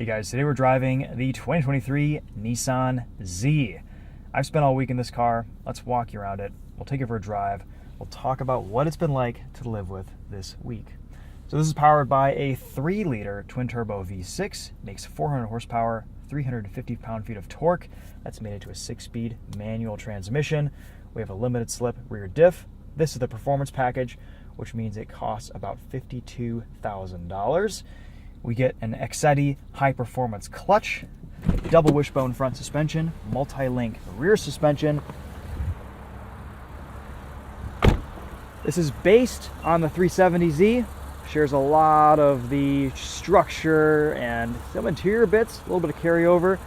Hey guys, today we're driving the 2023 Nissan Z. I've spent all week in this car. Let's walk you around it. We'll take it for a drive. We'll talk about what it's been like to live with this week. So this is powered by a 3-liter twin-turbo V6. Makes 400 horsepower, 350 pound-feet of torque. That's made into a 6-speed manual transmission. We have a limited slip rear diff. This is the performance package, which means it costs about $52,000. We get an Excetti high-performance clutch, double wishbone front suspension, multi-link rear suspension. This is based on the 370Z, shares a lot of the structure and some interior bits, a little bit of carryover,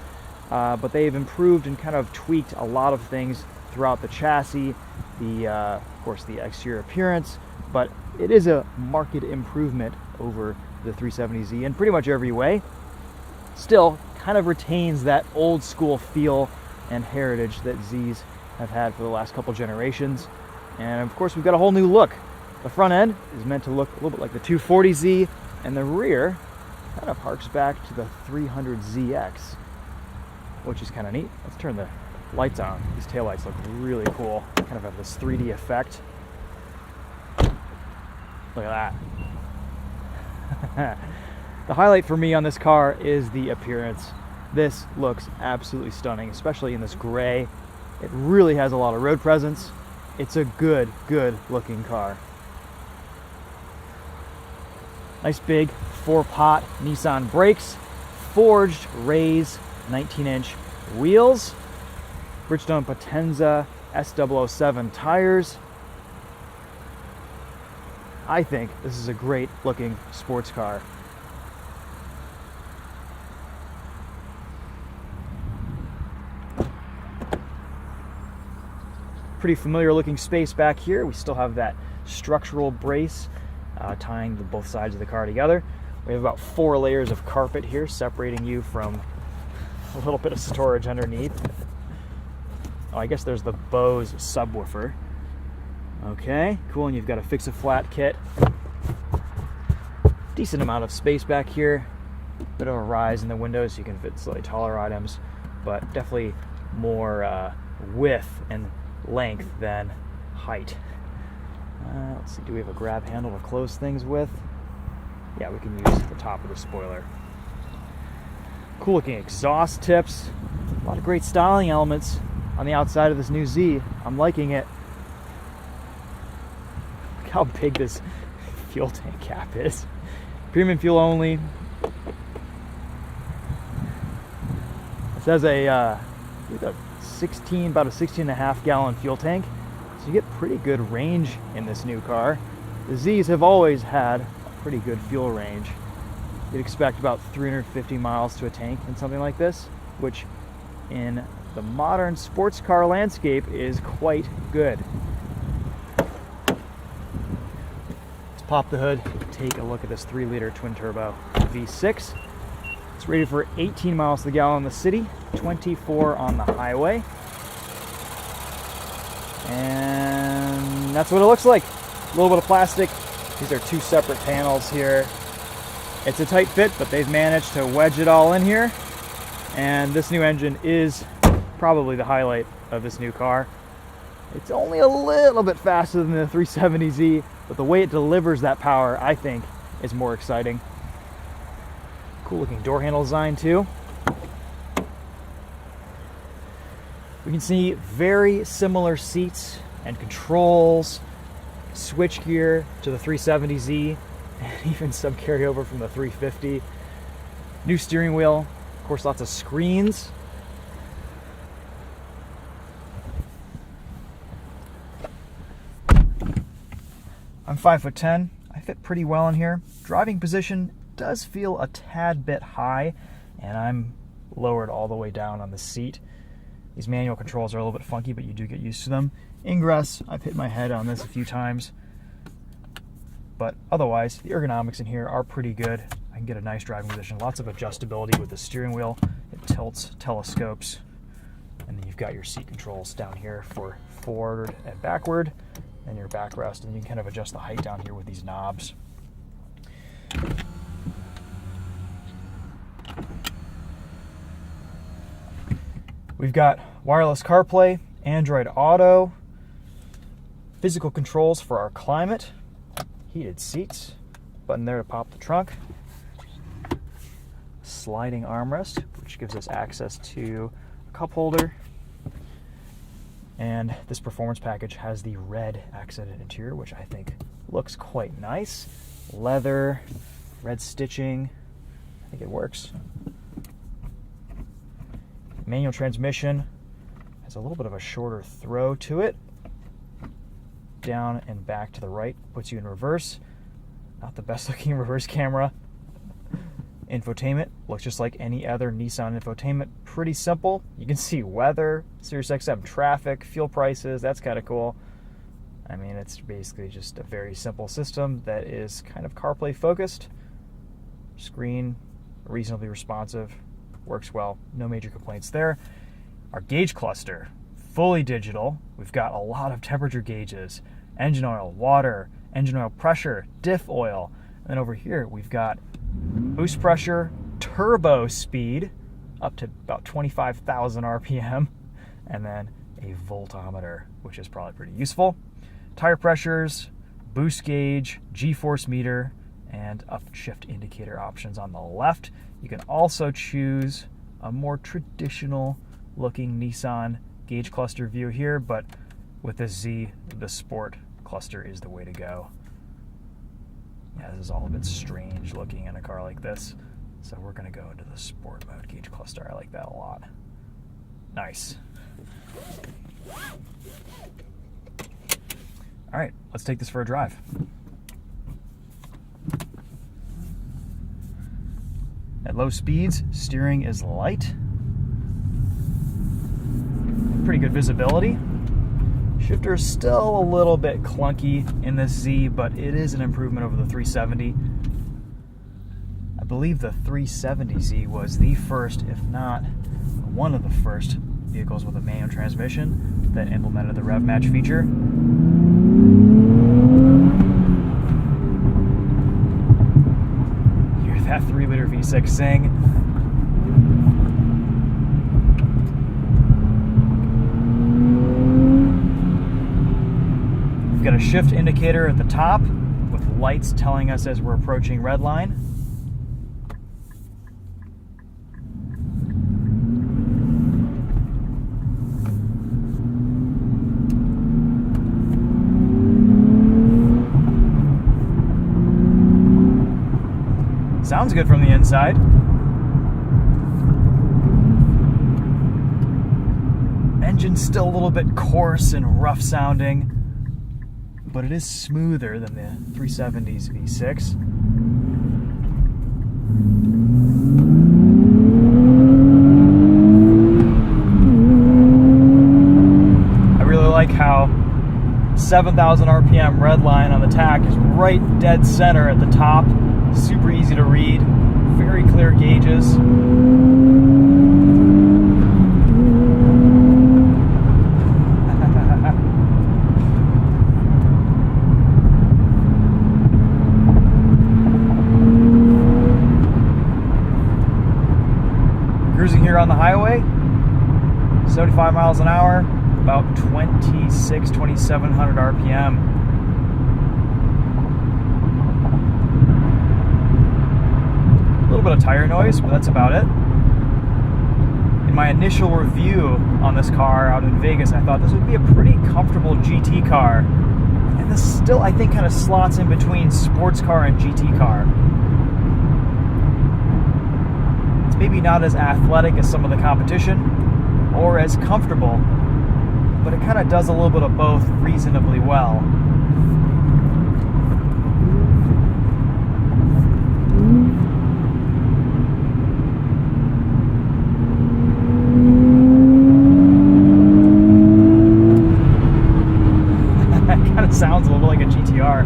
but they've improved and kind of tweaked a lot of things throughout the chassis, of course the exterior appearance, but it is a marked improvement over the 370Z in pretty much every way. Still kind of retains that old school feel and heritage that Zs have had for the last couple generations. And of course we've got a whole new look. The front end is meant to look a little bit like the 240Z, and the rear kind of harks back to the 300ZX, which is kind of neat. Let's turn the lights on. These taillights look really cool. Kind of have this 3D effect. Look at that. The highlight for me on this car is the appearance. This looks absolutely stunning, especially in this gray. It really has a lot of road presence. It's a good looking car. Nice big 4-pot Nissan brakes, forged raised 19-inch wheels, Bridgestone Potenza S007 tires. I think this is a great looking sports car. Pretty familiar looking space back here. We still have that structural brace tying both sides of the car together. We have about 4 layers of carpet here separating you from a little bit of storage underneath. Oh, I guess there's the Bose subwoofer. Okay, cool, and you've got a fix-a-flat kit. Decent amount of space back here. Bit of a rise in the windows so you can fit slightly taller items, but definitely more width and length than height. Let's see, do we have a grab handle to close things with? Yeah, we can use the top of the spoiler. Cool looking exhaust tips. A lot of great styling elements on the outside of this new Z. I'm liking it. Look how big this fuel tank cap is. Premium fuel only. It says about a 16.5 gallon fuel tank. So you get pretty good range in this new car. The Zs have always had a pretty good fuel range. You'd expect about 350 miles to a tank in something like this, which in the modern sports car landscape is quite good. Pop the hood, take a look at this 3-liter twin-turbo V6. It's rated for 18 miles to the gallon in the city, 24 on the highway. And that's what it looks like. A little bit of plastic. These are 2 separate panels here. It's a tight fit, but they've managed to wedge it all in here. And this new engine is probably the highlight of this new car. It's only a little bit faster than the 370Z, but the way it delivers that power, I think, is more exciting. Cool looking door handle design too. We can see very similar seats and controls, switch gear to the 370Z, and even some carryover from the 350. New steering wheel, of course lots of screens. I'm 5'10". I fit pretty well in here. Driving position does feel a tad bit high, and I'm lowered all the way down on the seat. These manual controls are a little bit funky, but you do get used to them. Ingress, I've hit my head on this a few times, but otherwise the ergonomics in here are pretty good. I can get a nice driving position. Lots of adjustability with the steering wheel. It tilts, telescopes, and then you've got your seat controls down here for forward and backward, and your backrest, and you can kind of adjust the height down here with these knobs. We've got wireless CarPlay, Android Auto, physical controls for our climate, heated seats, button there to pop the trunk, sliding armrest, which gives us access to a cup holder, and this performance package has the red accented interior, which I think looks quite nice. Leather, red stitching, I think it works. Manual transmission has a little bit of a shorter throw to it. Down and back to the right puts you in reverse. Not the best looking reverse camera. Infotainment looks just like any other Nissan infotainment. Pretty simple. You can see weather, SiriusXM traffic, fuel prices. That's kind of cool. I mean, it's basically just a very simple system that is kind of CarPlay focused. Screen, reasonably responsive, works well. No major complaints there. Our gauge cluster, fully digital. We've got a lot of temperature gauges, engine oil, water, engine oil pressure, diff oil. And then over here, we've got boost pressure, turbo speed, up to about 25,000 RPM, and then a voltometer, which is probably pretty useful. Tire pressures, boost gauge, G-force meter, and upshift indicator options on the left. You can also choose a more traditional looking Nissan gauge cluster view here, but with this Z, the Sport cluster is the way to go. Yeah, this is all a bit strange looking in a car like this, so we're going to go into the Sport mode gauge cluster. I like that a lot. Nice. All right, let's take this for a drive. At low speeds, steering is light. Pretty good visibility. Shifter is still a little bit clunky in this Z, but it is an improvement over the 370. I believe the 370Z was the first, if not one of the first, vehicles with a manual transmission that implemented the rev match feature. Hear that 3-liter V6 sing. We've got a shift indicator at the top with lights telling us as we're approaching red line. Sounds good from the inside. Engine's still a little bit coarse and rough sounding, but it is smoother than the 370's V6. I really like how 7,000 RPM red line on the tach is right dead center at the top. Super easy to read, very clear gauges. Cruising here on the highway, 75 miles an hour, about 2,700 RPM. A little bit of tire noise, but that's about it. In my initial review on this car out in Vegas, I thought this would be a pretty comfortable GT car. And this still, I think, kind of slots in between sports car and GT car. It's maybe not as athletic as some of the competition, or as comfortable, but it kind of does a little bit of both reasonably well. Sounds a little like a GTR.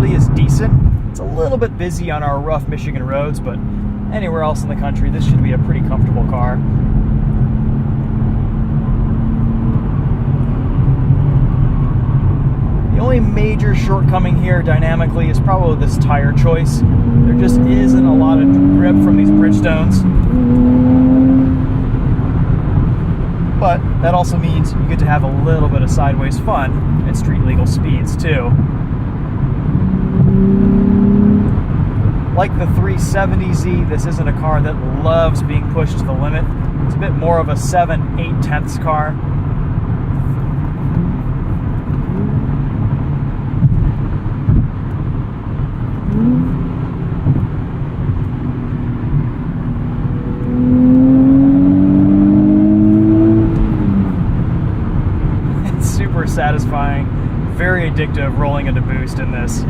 quality is decent. It's a little bit busy on our rough Michigan roads, but anywhere else in the country, this should be a pretty comfortable car. The only major shortcoming here dynamically is probably this tire choice. There just isn't a lot of grip from these Bridgestones. But that also means you get to have a little bit of sideways fun at street legal speeds too. Like the 370Z, this isn't a car that loves being pushed to the limit. It's a bit more of a 7/8 car. It's super satisfying, very addictive rolling into boost in this.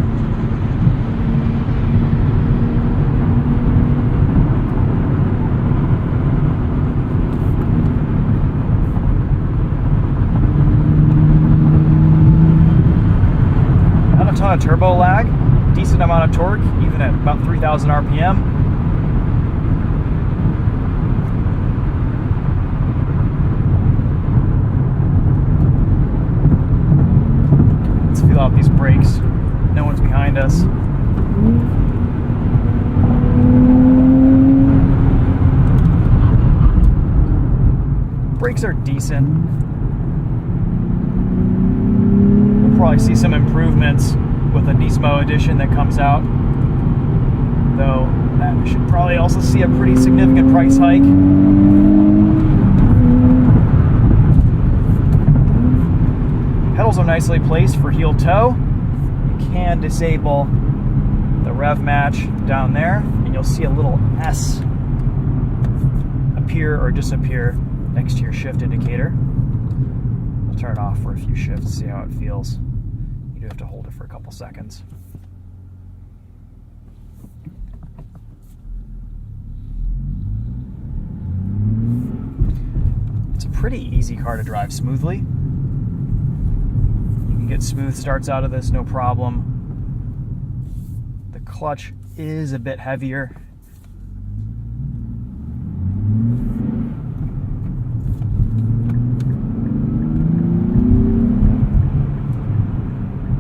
Ton of turbo lag, decent amount of torque, even at about 3,000 RPM. Let's feel out these brakes. No one's behind us. Brakes are decent. We'll probably see some improvements with a Nismo edition that comes out, though that should probably also see a pretty significant price hike. Pedals are nicely placed for heel toe. You can disable the rev match down there, and you'll see a little S appear or disappear next to your shift indicator. We'll turn it off for a few shifts, see how it feels. You have to hold it for a couple seconds. It's a pretty easy car to drive smoothly. You can get smooth starts out of this, no problem. The clutch is a bit heavier.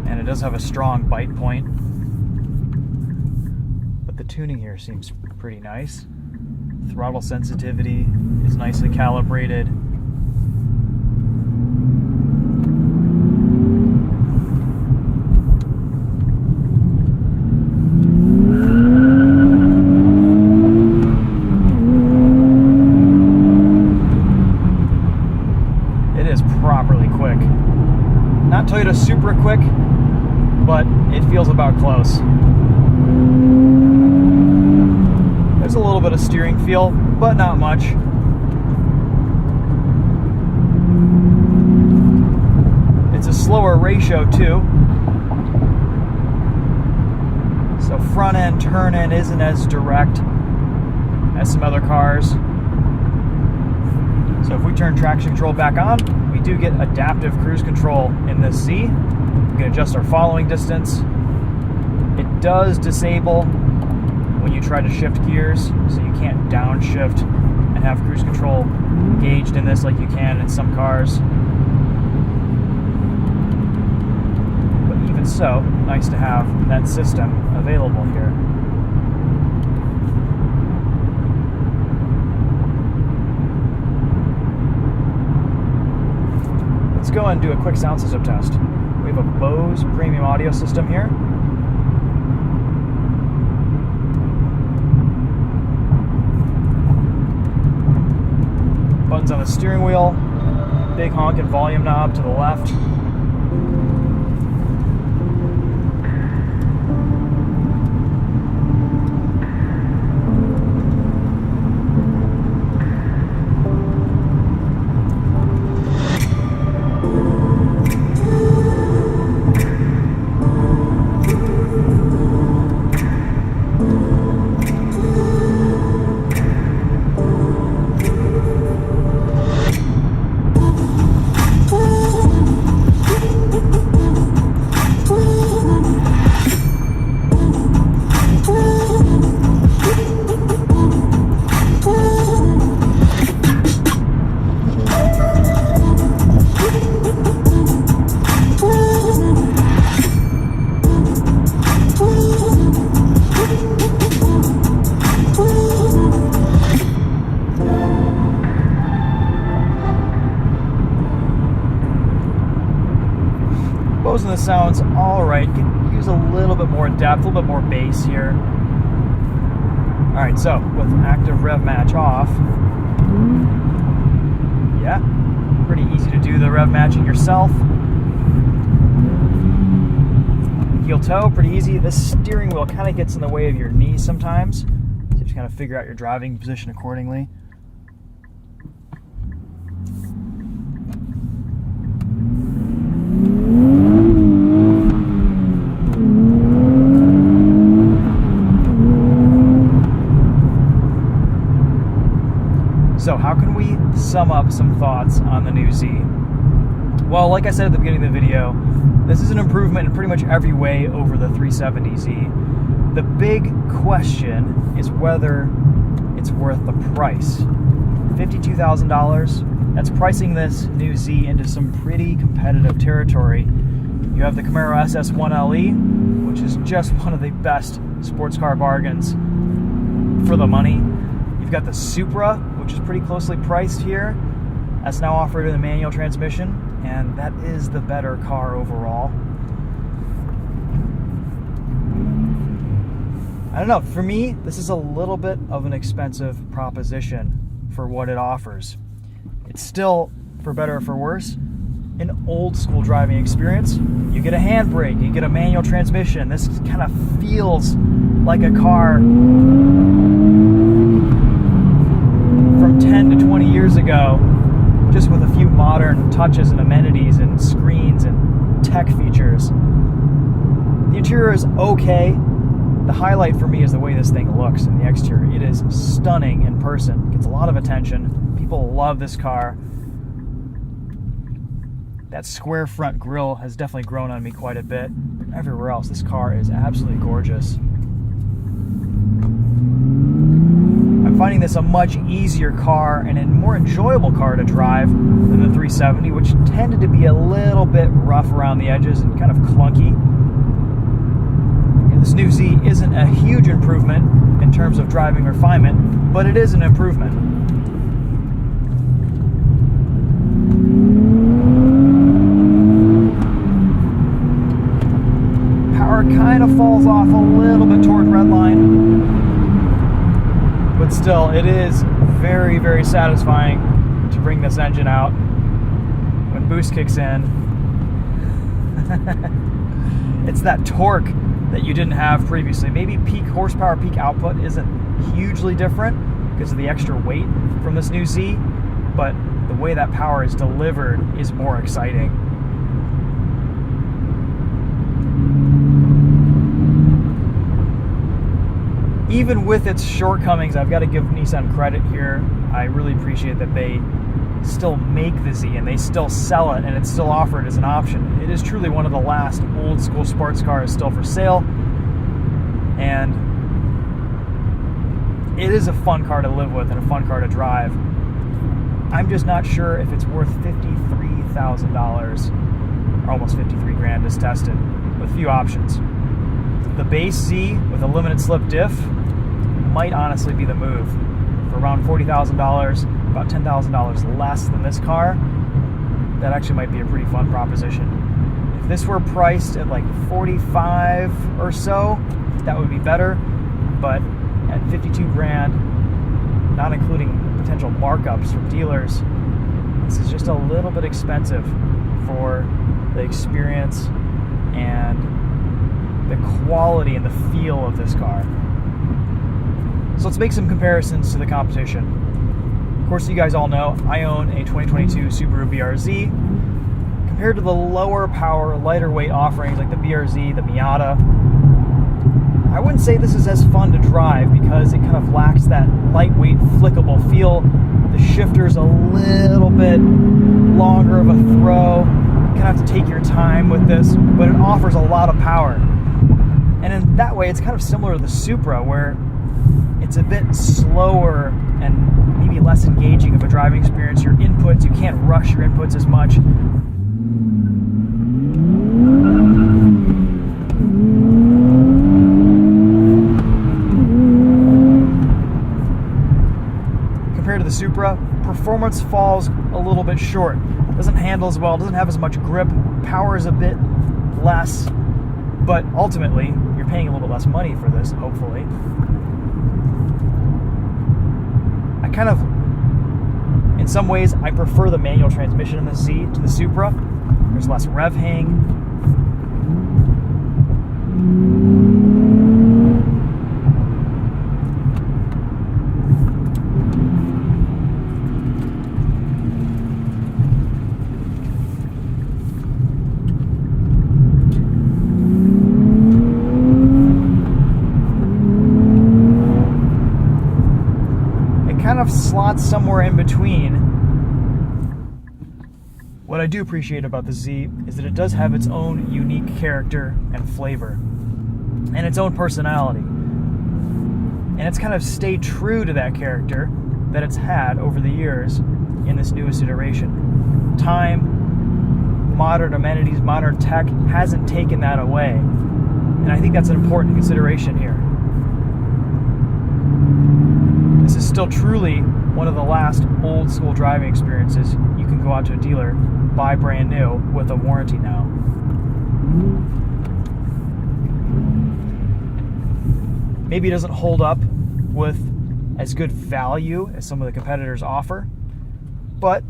It does have a strong bite point, but the tuning here seems pretty nice. Throttle sensitivity is nicely calibrated. It is properly quick. Not Toyota Supra quick, but it feels about close. There's a little bit of steering feel, but not much. It's a slower ratio too. So front end, turn in isn't as direct as some other cars. So if we turn traction control back on, we do get adaptive cruise control in this Z. We can adjust our following distance. It does disable when you try to shift gears, so you can't downshift and have cruise control engaged in this like you can in some cars. But even so, nice to have that system available here. Let's go and do a quick sound system test. We have a Bose premium audio system here. Buttons on the steering wheel, big honking volume knob to the left. Bosun, this sounds all right. You can use a little bit more depth, a little bit more bass here. All right, so with active rev match off, yeah, pretty easy to do the rev matching yourself. Heel toe, pretty easy. This steering wheel kind of gets in the way of your knees sometimes, so you have to kind of figure out your driving position accordingly. So how can we sum up some thoughts on the new Z? Well, like I said at the beginning of the video, this is an improvement in pretty much every way over the 370Z. The big question is whether it's worth the price. $52,000, that's pricing this new Z into some pretty competitive territory. You have the Camaro SS1LE, which is just one of the best sports car bargains for the money. You've got the Supra, which is pretty closely priced here. That's now offered in a manual transmission, and that is the better car overall. I don't know, for me, this is a little bit of an expensive proposition for what it offers. It's still, for better or for worse, an old school driving experience. You get a handbrake, you get a manual transmission. This kind of feels like a car from 10 to 20 years ago, just with a few modern touches and amenities and screens and tech features. The interior is okay. The highlight for me is the way this thing looks in the exterior. It is stunning in person. It gets a lot of attention. People love this car. That square front grille has definitely grown on me quite a bit. Everywhere else, this car is absolutely gorgeous. I'm finding this a much easier car and a more enjoyable car to drive than the 370, which tended to be a little bit rough around the edges and kind of clunky. And this new Z isn't a huge improvement in terms of driving refinement, but it is an improvement. Power kind of falls off a little bit toward redline. But still, it is very, very satisfying to bring this engine out when boost kicks in. It's that torque that you didn't have previously. Maybe peak horsepower, peak output isn't hugely different because of the extra weight from this new Z, but the way that power is delivered is more exciting. Even with its shortcomings, I've got to give Nissan credit here. I really appreciate that they still make the Z and they still sell it and it's still offered as an option. It is truly one of the last old school sports cars still for sale, and it is a fun car to live with and a fun car to drive. I'm just not sure if it's worth $53,000, or almost 53 grand as tested, with a few options. The base Z with a limited slip diff might honestly be the move. For around $40,000, about $10,000 less than this car, that actually might be a pretty fun proposition. If this were priced at like 45 or so, that would be better, but at 52 grand, not including potential markups from dealers, this is just a little bit expensive for the experience and the quality and the feel of this car. So let's make some comparisons to the competition. Of course, you guys all know I own a 2022 Subaru BRZ. Compared to the lower power, lighter weight offerings like the BRZ, the Miata, I wouldn't say this is as fun to drive because it kind of lacks that lightweight, flickable feel. The shifter's a little bit longer of a throw. You kind of have to take your time with this, but it offers a lot of power. And in that way, it's kind of similar to the Supra, where it's a bit slower and maybe less engaging of a driving experience. Your inputs, you can't rush your inputs as much. Compared to the Supra, performance falls a little bit short. Doesn't handle as well, doesn't have as much grip. Power is a bit less, but ultimately you're paying a little bit less money for this, hopefully. In some ways, I prefer the manual transmission in the Z to the Supra. There's less rev hang. Kind of slots somewhere in between. What I do appreciate about the Z is that it does have its own unique character and flavor and its own personality, and it's kind of stayed true to that character that it's had over the years in this newest iteration. Time, modern amenities, modern tech hasn't taken that away, and I think that's an important consideration here. This is still truly one of the last old school driving experiences. You can go out to a dealer, buy brand new with a warranty now. Maybe it doesn't hold up with as good value as some of the competitors offer, but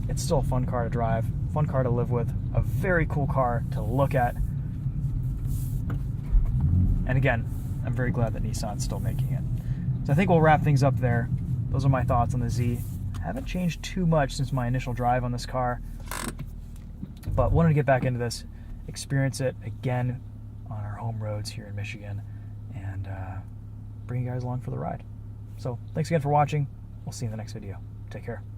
it's still a fun car to drive, fun car to live with, a very cool car to look at. And again, I'm very glad that Nissan's still making it. So I think we'll wrap things up there. Those are my thoughts on the Z. Haven't changed too much since my initial drive on this car, but wanted to get back into this, experience it again on our home roads here in Michigan, and bring you guys along for the ride. So thanks again for watching. We'll see you in the next video. Take care.